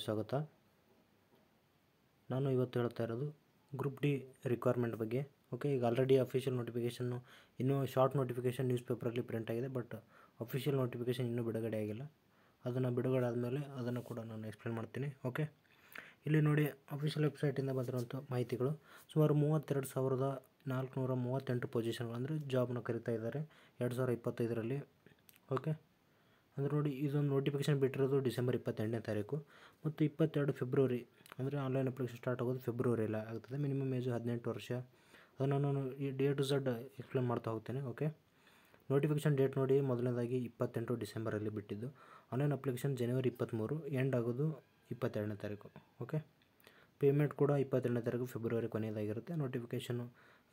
ಸ್ವಾಗತ. ನಾನು ಇವತ್ತು ಹೇಳ್ತಾ ಇರೋದು ಗ್ರೂಪ್ ಡಿ ರಿಕ್ವೈರ್ಮೆಂಟ್ ಬಗ್ಗೆ. ಓಕೆ, ಈಗ ಆಲ್ರೆಡಿ ಅಫಿಷಿಯಲ್ ನೋಟಿಫಿಕೇಷನ್ನು ಇನ್ನೂ ಶಾರ್ಟ್ ನೋಟಿಫಿಕೇಷನ್ ನ್ಯೂಸ್ ಪೇಪರಲ್ಲಿ ಪ್ರಿಂಟ್ ಆಗಿದೆ, ಬಟ್ ಅಫಿಷಿಯಲ್ ನೋಟಿಫಿಕೇಷನ್ ಇನ್ನೂ ಬಿಡುಗಡೆ ಆಗಿಲ್ಲ. ಅದನ್ನು ಬಿಡುಗಡೆ ಆದಮೇಲೆ ಅದನ್ನು ಕೂಡ ನಾನು ಎಕ್ಸ್ಪ್ಲೇನ್ ಮಾಡ್ತೀನಿ. ಓಕೆ, ಇಲ್ಲಿ ನೋಡಿ, ಅಫಿಷಿಯಲ್ ವೆಬ್ಸೈಟಿಂದ ಬಂದಿರುವಂಥ ಮಾಹಿತಿಗಳು. ಸುಮಾರು 32,438 ಪೊಸಿಷನ್ಗಳು ಅಂದರೆ ಜಾಬ್ನ ಕರಿತಾ ಇದ್ದಾರೆ 2025ರಲ್ಲಿ. ಓಕೆ, ಅಂದರೆ ನೋಡಿ, ಇದೊಂದು ನೋಟಿಫಿಕೇಷನ್ ಬಿಟ್ಟಿರೋದು ಡಿಸೆಂಬರ್ 28ನೇ ತಾರೀಕು ಮತ್ತು 22 ಫೆಬ್ರವರಿ ಅಂದರೆ ಆನ್ಲೈನ್ ಅಪ್ಲಿಕೇಶನ್ ಸ್ಟಾರ್ಟ್ ಆಗೋದು ಫೆಬ್ರವರಿಯಲ್ಲಿ ಆಗ್ತದೆ. ಮಿನಿಮಮ್ ಏಜು 18 ವರ್ಷ. ಅದನ್ನು ನಾನು ಈ ಡೇ ಟು ಝಡ್ ಎಕ್ಸ್ಪ್ಲೇನ್ ಮಾಡ್ತಾ ಹೋಗ್ತೇನೆ. ಓಕೆ, ನೋಟಿಫಿಕೇಷನ್ ಡೇಟ್ ನೋಡಿ, ಮೊದಲನೇದಾಗಿ 28 ಡಿಸೆಂಬರಲ್ಲಿ ಬಿಟ್ಟಿದ್ದು. ಆನ್ಲೈನ್ ಅಪ್ಲಿಕೇಶನ್ ಜನವರಿ 23, ಎಂಡ್ ಆಗೋದು 22ನೇ ತಾರೀಕು. ಓಕೆ, ಪೇಮೆಂಟ್ ಕೂಡ 22ನೇ ತಾರೀಕು ಫೆಬ್ರವರಿ ಕೊನೆಯದಾಗಿರುತ್ತೆ. ನೋಟಿಫಿಕೇಷನ್ನು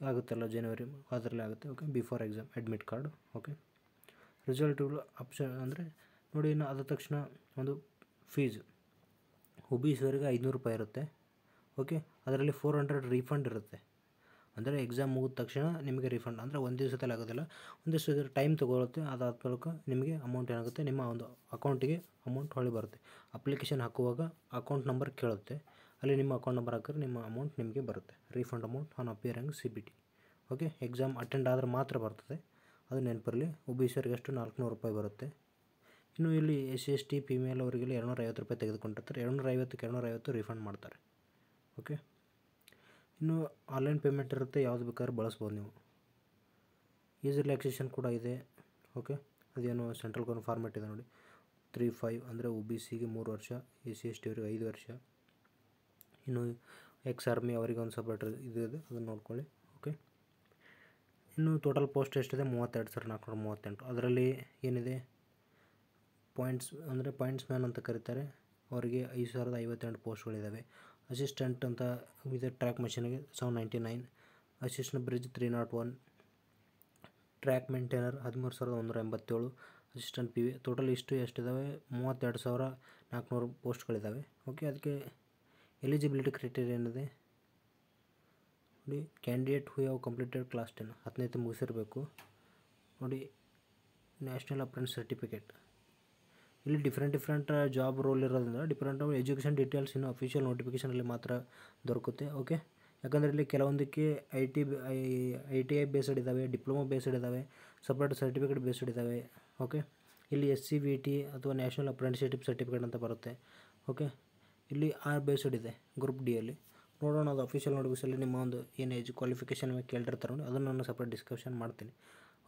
ಆಗುತ್ತಲ್ಲ ಜನವರಿ, ಅದರಲ್ಲೇ ಆಗುತ್ತೆ. Okay, before exam admit card. Okay, ರಿಸಲ್ಟ್ಗಳು ಆಪ್ಷನ್ ಅಂದರೆ ನೋಡಿ, ಇನ್ನು ಆದ ತಕ್ಷಣ ಒಂದು ಫೀಸ್ OBCಯವರಿಗೆ 500 ರೂಪಾಯಿ ಇರುತ್ತೆ. ಓಕೆ, ಅದರಲ್ಲಿ 400 ರೀಫಂಡ್ ಇರುತ್ತೆ. ಅಂದರೆ ಎಕ್ಸಾಮ್ ಮುಗಿದ ತಕ್ಷಣ ನಿಮಗೆ ರೀಫಂಡ್, ಅಂದರೆ ಒಂದು ದಿವಸದಲ್ಲಿ ಆಗೋದಿಲ್ಲ, ಒಂದಿಷ್ಟು ಟೈಮ್ ತೊಗೊಳುತ್ತೆ. ಅದಾದ ಬಳಿಕ ನಿಮಗೆ ಅಮೌಂಟ್ ಏನಾಗುತ್ತೆ, ನಿಮ್ಮ ಒಂದು ಅಕೌಂಟಿಗೆ ಅಮೌಂಟ್ ಹೊಳಿ ಬರುತ್ತೆ. ಅಪ್ಲಿಕೇಶನ್ ಹಾಕುವಾಗ ಅಕೌಂಟ್ ನಂಬರ್ ಕೇಳುತ್ತೆ, ಅಲ್ಲಿ ನಿಮ್ಮ ಅಕೌಂಟ್ ನಂಬರ್ ಹಾಕಿದ್ರೆ ನಿಮ್ಮ ಅಮೌಂಟ್ ನಿಮಗೆ ಬರುತ್ತೆ. Refund amount on appearing CBT. Okay, exam attend ಆದರೆ ಮಾತ್ರ ಬರ್ತದೆ, ಅದು ನೆನಪಿರಲಿ. OBCಯವರಿಗೆ ಅಷ್ಟು 400 ರೂಪಾಯಿ ಬರುತ್ತೆ. ಇನ್ನು ಇಲ್ಲಿ SC/ST ಫಿಮೇಲ್ ಅವರಿಗೆ 250 ರೂಪಾಯಿ ತೆಗೆದುಕೊಂಡಿರ್ತಾರೆ. 250ಕ್ಕೆ 250 ರೀಫಂಡ್ ಮಾಡ್ತಾರೆ. ಓಕೆ, ಇನ್ನು ಆನ್ಲೈನ್ ಪೇಮೆಂಟ್ ಇರುತ್ತೆ, ಯಾವುದು ಬೇಕಾದ್ರೂ ಬಳಸ್ಬೋದು ನೀವು. ಏಜ್ ರಿಲ್ಯಾಕ್ಸೇಷನ್ ಕೂಡ ಇದೆ. ಓಕೆ, ಅದೇನು ಸೆಂಟ್ರಲ್ ಗೌರ್ಮೆಂಟ್ ಫಾರ್ಮೆಟ್ ಇದೆ ನೋಡಿ, 3-5 ಅಂದರೆ OBCಗೆ 3 ವರ್ಷ, SC/ST ಅವರಿಗೆ 5 ವರ್ಷ. ಇನ್ನು ಎಕ್ಸ್ ಆರ್ಮಿ ಅವರಿಗೆ ಒಂದು ಸಪ್ರೇಟ್ ಇದು ಇದೆ, ಅದನ್ನು ನೋಡ್ಕೊಳ್ಳಿ. ಓಕೆ, ಇನ್ನು ಟೋಟಲ್ ಪೋಸ್ಟ್ ಎಷ್ಟಿದೆ, 32,438. ಅದರಲ್ಲಿ ಏನಿದೆ, ಪಾಯಿಂಟ್ಸ್ ಅಂದರೆ ಪಾಯಿಂಟ್ಸ್ ಮ್ಯಾನ್ ಅಂತ ಕರೀತಾರೆ, ಅವರಿಗೆ 5,058 ಪೋಸ್ಟ್ಗಳಿದ್ದಾವೆ. ಅಸಿಸ್ಟೆಂಟ್ ಅಂತ ಇದೆ, ಟ್ರ್ಯಾಕ್ ಮಷೀನ್ಗೆ 799. Assistant bridge 301. Track maintainer 13,187. Assistant PV. Total ಎಷ್ಟಿದ್ದಾವೆ, 32,400 ಪೋಸ್ಟ್ಗಳಿದ್ದಾವೆ. ಓಕೆ, ಅದಕ್ಕೆ ಎಲಿಜಿಬಿಲಿಟಿ ಕ್ರೈಟೀರಿಯಾ ಏನಿದೆ ನೋಡಿ, candidate who have completed class 10, 10ನೇ ಮುಗಿಸಿರಬೇಕು ನೋಡಿ. ನ್ಯಾಷನಲ್ ಅಪ್ರೆಂಟಿಸ್ ಸರ್ಟಿಫಿಕೇಟ್, ಇಲ್ಲಿ ಡಿಫ್ರೆಂಟ್ ಜಾಬ್ ರೋಲ್ ಇರೋದ್ರಿಂದ ಡಿಫ್ರೆಂಟ್ ಎಜುಕೇಷನ್ ಡೀಟೇಲ್ಸ್ ಇನ್ನು ಅಫಿಷಿಯಲ್ ನೋಟಿಫಿಕೇಷನಲ್ಲಿ ಮಾತ್ರ ದೊರಕುತ್ತೆ. ಓಕೆ, ಯಾಕಂದರೆ ಇಲ್ಲಿ ಕೆಲವೊಂದಕ್ಕೆ ITI ಬೇಸ್ಡ್ ಇದ್ದಾವೆ, ಡಿಪ್ಲೊಮಾ ಬೇಸ್ಡ್ ಇದ್ದಾವೆ, ಸಪ್ರೇಟ್ ಸರ್ಟಿಫಿಕೇಟ್ ಬೇಸ್ಡ್ ಇದ್ದಾವೆ. ಓಕೆ, ಇಲ್ಲಿ SCVT ಅಥವಾ ನ್ಯಾಷನಲ್ ಅಪ್ರೆಂಟಿಸ್ಶಿಪ್ ಸರ್ಟಿಫಿಕೇಟ್ ಅಂತ ಬರುತ್ತೆ. ಓಕೆ, ಇಲ್ಲಿ ಬೇಸ್ಡ್ ಇದೆ ಗ್ರೂಪ್ ಡಿಯಲ್ಲಿ. ನೋಡೋಣ, ಅದು ಅಫಿಷಿಯಲ್ ನೋಟಿಫಿಕೇಷನಲ್ಲಿ ನಿಮ್ಮ ಒಂದು ಏನು ಏಜ್ ಕ್ವಾಲಿಫಿಕೇಷನ್ ಕೇಳಿರ್ತಾರೆ ನೋಡಿ, ಅದನ್ನು ನಾನು ಸಪ್ರೇಟ್ ಡಿಸ್ಕಷನ್ ಮಾಡ್ತೀನಿ.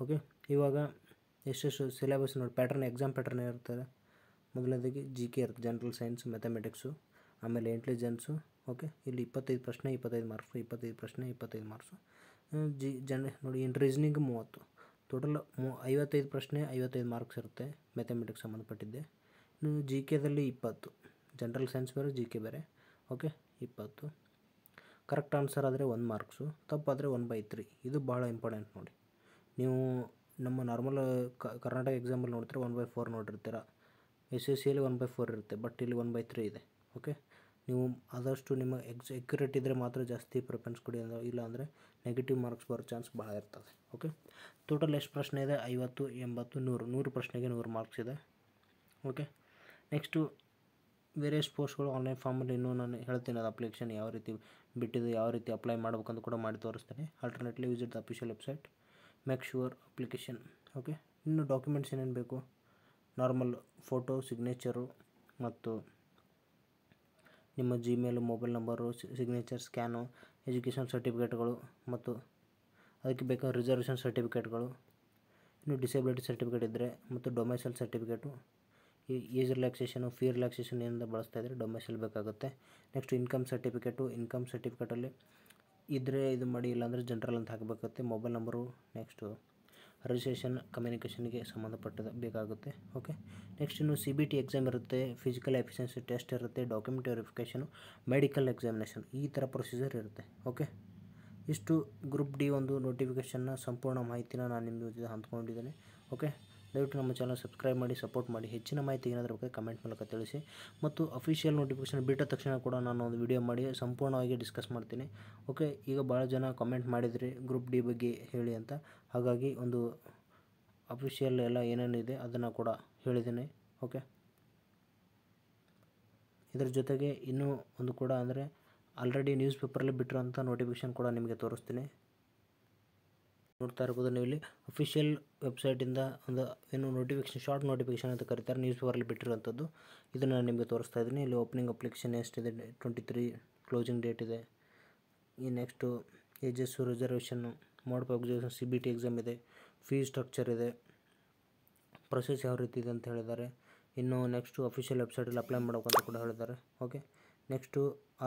ಓಕೆ, ಇವಾಗ ಎಷ್ಟೆಷ್ಟು ಸಿಲೆಬಸ್ ನೋಡಿ, ಪ್ಯಾಟರ್ನ್, ಎಕ್ಸಾಮ್ ಪ್ಯಾಟರ್ನ್ ಇರ್ತದೆ. ಮೊದಲನೇದಾಗಿ GK ಇರುತ್ತೆ, ಜನರಲ್ ಸೈನ್ಸ್, ಮ್ಯಾಥಮೆಟಿಕ್ಸು, ಆಮೇಲೆ ಇಂಟೆಲಿಜೆನ್ಸು. ಓಕೆ, ಇಲ್ಲಿ 25 ಪ್ರಶ್ನೆ 25 ಮಾರ್ಕ್ಸು, 25 ಪ್ರಶ್ನೆ 25 ಮಾರ್ಕ್ಸು. ನೋಡಿ, ಇನ್ನು ರೀಸನಿಂಗ್ 30, ಟೋಟಲ್ 55 ಪ್ರಶ್ನೆ 55 ಮಾರ್ಕ್ಸ್ ಇರುತ್ತೆ, ಮ್ಯಾಥಮೆಟಿಕ್ಸ್ ಸಂಬಂಧಪಟ್ಟಿದ್ದೆ. ಇನ್ನು GKದಲ್ಲಿ 20, ಜನರಲ್ ಸೈನ್ಸ್ ಬೇರೆ GK ಬೇರೆ. ಓಕೆ, 20 ಕರೆಕ್ಟ್ ಆನ್ಸರ್ ಆದರೆ 1 ಮಾರ್ಕ್ಸು, ತಪ್ಪಾದರೆ 1/3. ಇದು ಭಾಳ ಇಂಪಾರ್ಟೆಂಟ್ ನೋಡಿ. ನೀವು ನಮ್ಮ ನಾರ್ಮಲ್ ಕರ್ನಾಟಕ ಎಕ್ಸಾಮಲ್ಲಿ ನೋಡ್ತೀರ 1/4 ನೋಡಿರ್ತೀರ, SSCಯಲ್ಲಿ 1/4 ಇರುತ್ತೆ, ಬಟ್ ಇಲ್ಲಿ 1/3 ಇದೆ. ಓಕೆ, ನೀವು ಆದಷ್ಟು ನಿಮ್ಮ ಎಕ್ಯುರೇಟ್ ಇದ್ದರೆ ಮಾತ್ರ ಜಾಸ್ತಿ ಪ್ರಿಫರೆನ್ಸ್ ಕೊಡಿ, ಇಲ್ಲ ಅಂದರೆ ನೆಗೆಟಿವ್ ಮಾರ್ಕ್ಸ್ ಬರೋ ಚಾನ್ಸ್ ಭಾಳ ಇರ್ತದೆ. ಓಕೆ, ಟೋಟಲ್ ಎಷ್ಟು ಪ್ರಶ್ನೆ ಇದೆ, 50, 80, 100, 100 ಪ್ರಶ್ನೆಗೆ 100 ಮಾರ್ಕ್ಸ್ ಇದೆ. ಓಕೆ, ನೆಕ್ಸ್ಟು ವೇರಿಯಸ್ ಪೋಸ್ಟ್ಗಳು ಆನ್ಲೈನ್ ಫಾರ್ಮಲ್ಲಿ ಇನ್ನೂ ನಾನು ಹೇಳ್ತೀನಿ, ಅದು ಅಪ್ಲಿಕೇಶನ್ ಯಾವ ರೀತಿ ಬಿಟ್ಟಿದ್ದು, ಯಾವ ರೀತಿ ಅಪ್ಲೈ ಮಾಡ್ಬೇಕಂತ ಕೂಡ ಮಾಡಿ ತೋರಿಸ್ತೇನೆ. Alternately visit the official website, make sure application. Okay, ಇನ್ನು ಡಾಕ್ಯುಮೆಂಟ್ಸ್ ಏನೇನು ಬೇಕು, ನಾರ್ಮಲ್ ಫೋಟೋ, ಸಿಗ್ನೇಚರು ಮತ್ತು ನಿಮ್ಮ Gmail, mobile number, signature scan, education ಸರ್ಟಿಫಿಕೇಟ್ಗಳು ಮತ್ತು ಅದಕ್ಕೆ ಬೇಕಾದ ರಿಸರ್ವೇಷನ್ ಸರ್ಟಿಫಿಕೇಟ್ಗಳು, ಇನ್ನು ಡಿಸೇಬಿಲಿಟಿ ಸರ್ಟಿಫಿಕೇಟ್ ಇದ್ದರೆ ಮತ್ತು ಡೊಮೈಸೈಲ್ ಸರ್ಟಿಫಿಕೇಟು, ಈ ಏಜ್ ರಿಲ್ಯಾಕ್ಸೇಷನು, ಫೀ ರಿಲ್ಯಾಕ್ಸೇಷನ್ ಏನಿಂದ ಬಳಸ್ತಾ ಇದ್ದರೆ ಡೊಮೈಸೈಲ್ ಬೇಕಾಗುತ್ತೆ. ನೆಕ್ಸ್ಟ್ ಇನ್ಕಮ್ ಸರ್ಟಿಫಿಕೇಟು, ಇನ್ಕಮ್ ಸರ್ಟಿಫಿಕೇಟಲ್ಲಿ ಇದ್ದರೆ ಇದು ಮಾಡಿ, ಇಲ್ಲಾಂದರೆ ಜನರಲ್ ಅಂತ ಹಾಕಬೇಕಾಗುತ್ತೆ. ಮೊಬೈಲ್ ನಂಬರು, ನೆಕ್ಸ್ಟು ರಿಜಿಸ್ಟ್ರೇಷನ್ ಕಮ್ಯುನಿಕೇಷನ್ಗೆ ಸಂಬಂಧಪಟ್ಟದ ಬೇಕಾಗುತ್ತೆ. ಓಕೆ, ನೆಕ್ಸ್ಟ್ ಇನ್ನು CBT ಎಕ್ಸಾಮ್ ಇರುತ್ತೆ, ಫಿಸಿಕಲ್ ಎಫಿಷಿಯನ್ಸಿ ಟೆಸ್ಟ್ ಇರುತ್ತೆ, ಡಾಕ್ಯುಮೆಂಟ್ ವೆರಿಫಿಕೇಷನು, ಮೆಡಿಕಲ್ ಎಕ್ಸಾಮಿನೇಷನ್, ಈ ಥರ ಪ್ರೊಸೀಜರ್ ಇರುತ್ತೆ. ಓಕೆ, ಇಷ್ಟು ಗ್ರೂಪ್ ಡಿ ಒಂದು ನೋಟಿಫಿಕೇಷನ್ನ ಸಂಪೂರ್ಣ ಮಾಹಿತಿನ ನಾನು ನಿಮ್ಮ ಜೊತೆ ಹಂಚ್ಕೊಂಡಿದ್ದೇನೆ. ಓಕೆ, ದಯವಿಟ್ಟು ನಮ್ಮ ಚಾನಲ್ ಸಬ್ಸ್ಕ್ರೈಬ್ ಮಾಡಿ, ಸಪೋರ್ಟ್ ಮಾಡಿ. ಹೆಚ್ಚಿನ ಮಾಹಿತಿ ಏನಾದರೂ ಬಗ್ಗೆ ಕಮೆಂಟ್ ಮೂಲಕ ತಿಳಿಸಿ. ಮತ್ತು ಅಫಿಷಿಯಲ್ ನೋಟಿಫಿಕೇಷನ್ ಬಿಟ್ಟ ತಕ್ಷಣ ಕೂಡ ನಾನು ಒಂದು ವಿಡಿಯೋ ಮಾಡಿ ಸಂಪೂರ್ಣವಾಗಿ ಡಿಸ್ಕಸ್ ಮಾಡ್ತೀನಿ. ಓಕೆ, ಈಗ ಭಾಳ ಜನ ಕಮೆಂಟ್ ಮಾಡಿದ್ರಿ ಗ್ರೂಪ್ ಡಿ ಬಗ್ಗೆ ಹೇಳಿ ಅಂತ, ಹಾಗಾಗಿ ಒಂದು ಅಫಿಷಿಯಲ್ ಎಲ್ಲ ಏನೇನಿದೆ ಅದನ್ನು ಕೂಡ ಹೇಳಿದ್ದೀನಿ. ಓಕೆ, ಇದರ ಜೊತೆಗೆ ಇನ್ನೂ ಒಂದು ಕೂಡ ಅಂದರೆ ಆಲ್ರೆಡಿ ನ್ಯೂಸ್ ಪೇಪರಲ್ಲಿ ಬಿಟ್ಟಿರೋಂಥ ನೋಟಿಫಿಕೇಷನ್ ಕೂಡ ನಿಮಗೆ ತೋರಿಸ್ತೀನಿ. ನೋಡ್ತಾ ಇರ್ಬೋದು ನೀವು ಇಲ್ಲಿ ಅಫಿಷಿಯಲ್ ವೆಬ್ಸೈಟಿಂದ ಒಂದು ಏನು ನೋಟಿಫಿಕೇಷನ್, ಶಾರ್ಟ್ ನೋಟಿಫಿಕೇಷನ್ ಅಂತ ಕರೀತಾರೆ, ನ್ಯೂಸ್ ಪೇಪರಲ್ಲಿ ಬಿಟ್ಟಿರುವಂಥದ್ದು. ಇದನ್ನು ನಾನು ನಿಮಗೆ ತೋರಿಸ್ತಾ ಇದ್ದೀನಿ. ಇಲ್ಲಿ ಓಪನಿಂಗ್ ಅಪ್ಲಿಕೇಶನ್ ಎಷ್ಟಿದೆ, 23, ಕ್ಲೋಸಿಂಗ್ ಡೇಟ್ ಇದೆ. ಈ next ages reservation, mode of examination, CBT exam ಇದೆ, ಫೀಸ್ ಸ್ಟ್ರಕ್ಚರ್ ಇದೆ, ಪ್ರೊಸೆಸ್ ಯಾವ ರೀತಿ ಇದೆ ಅಂತ ಹೇಳಿದ್ದಾರೆ. ಇನ್ನು ನೆಕ್ಸ್ಟು ಅಫಿಷಿಯಲ್ ವೆಬ್ಸೈಟಲ್ಲಿ ಅಪ್ಲೈ ಮಾಡೋಕ್ಕಂತ ಕೂಡ ಹೇಳಿದ್ದಾರೆ. ಓಕೆ, ನೆಕ್ಸ್ಟು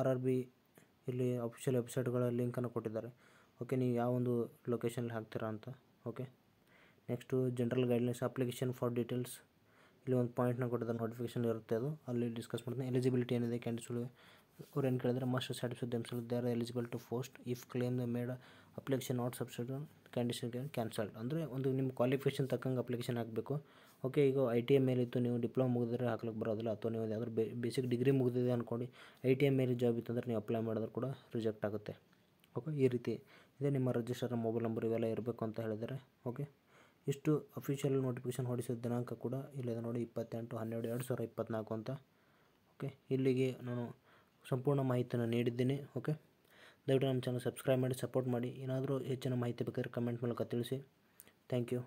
RRB ಇಲ್ಲಿ ಅಫಿಷಿಯಲ್ ವೆಬ್ಸೈಟ್ಗಳ ಲಿಂಕನ್ನು ಕೊಟ್ಟಿದ್ದಾರೆ. ಓಕೆ, ನೀವು ಯಾವ ಒಂದು ಲೊಕೇಶನಲ್ಲಿ ಹಾಕ್ತೀರಾ ಅಂತ. Okay, next general guidelines, application for details, ಇಲ್ಲಿ ಒಂದು ಪಾಯಿಂಟ್ನ ಕೊಟ್ಟಿದ್ದಾರೆ, ನೋಟಿಫಿಕೇಷನ್ ಇರುತ್ತೆ, ಅದು ಅಲ್ಲಿ ಡಿಸ್ಕಸ್ ಮಾಡ್ತೀನಿ. ಎಲಿಜಿಬಿಲಿಟಿ ಏನಿದೆ ಕ್ಯಾಂಡಿಡೇಟ್ಸ್ಗಳು, ಅವ್ರು ಏನು ಕೇಳಿದ್ರೆ must satisfy themselves they are eligible to post if claim the made application not substitute candidate cancelled. ಅಂದರೆ ಒಂದು ನಿಮ್ಮ ಕ್ವಾಲಿಫಿಕೇಷನ್ ತಕ್ಕಂಗೆ ಅಪ್ಲಿಕೇಶನ್ ಹಾಕಬೇಕು. ಓಕೆ, ಈಗ ITI ಮೇಲಿತ್ತು, ನೀವು ಡಿಪ್ಲೊಮಾ ಮುಗಿದ್ರೆ ಹಾಕ್ಲಿಕ್ಕೆ ಬರೋದಿಲ್ಲ, ಅಥವಾ ನೀವು ಯಾವ್ದಾದ್ರು ಬೇಸಿಕ್ ಡಿಗ್ರಿ ಮುಗಿದಿದೆ ಅಂದ್ಕೊಂಡು ITI ಮೇಲೆ ಜಾಬ್ ಇತ್ತಂದ್ರೆ ನೀವು ಅಪ್ಲೈ ಮಾಡಿದ್ರೆ ಕೂಡ ರಿಜೆಕ್ಟ್ ಆಗುತ್ತೆ. ಓಕೆ, ಈ ರೀತಿ ಇದೇ ನಿಮ್ಮ ರಿಜಿಸ್ಟರ್ ಮೊಬೈಲ್ ನಂಬರ್ ಇವೆಲ್ಲ ಇರಬೇಕು ಅಂತ ಹೇಳಿದ್ದಾರೆ. ಓಕೆ, ಇಷ್ಟು ಅಫಿಷಿಯಲ್ ನೋಟಿಫಿಕೇಷನ್ ಹೊಡಿಸಿದ ದಿನಾಂಕ ಕೂಡ ಇಲ್ಲಿದೆ ನೋಡಿ, 28/12/2024 ಅಂತ. ಓಕೆ, ಇಲ್ಲಿಗೆ ನಾನು ಸಂಪೂರ್ಣ ಮಾಹಿತಿಯನ್ನು ನೀಡಿದ್ದೀನಿ. ಓಕೆ, ದಯವಿಟ್ಟು ನಮ್ಮ ಚಾನಲ್ ಸಬ್ಸ್ಕ್ರೈಬ್ ಮಾಡಿ, ಸಪೋರ್ಟ್ ಮಾಡಿ. ಏನಾದರೂ ಹೆಚ್ಚಿನ ಮಾಹಿತಿ ಬೇಕಾದರೆ ಕಮೆಂಟ್ ಮೂಲಕ ತಿಳಿಸಿ. Thank you.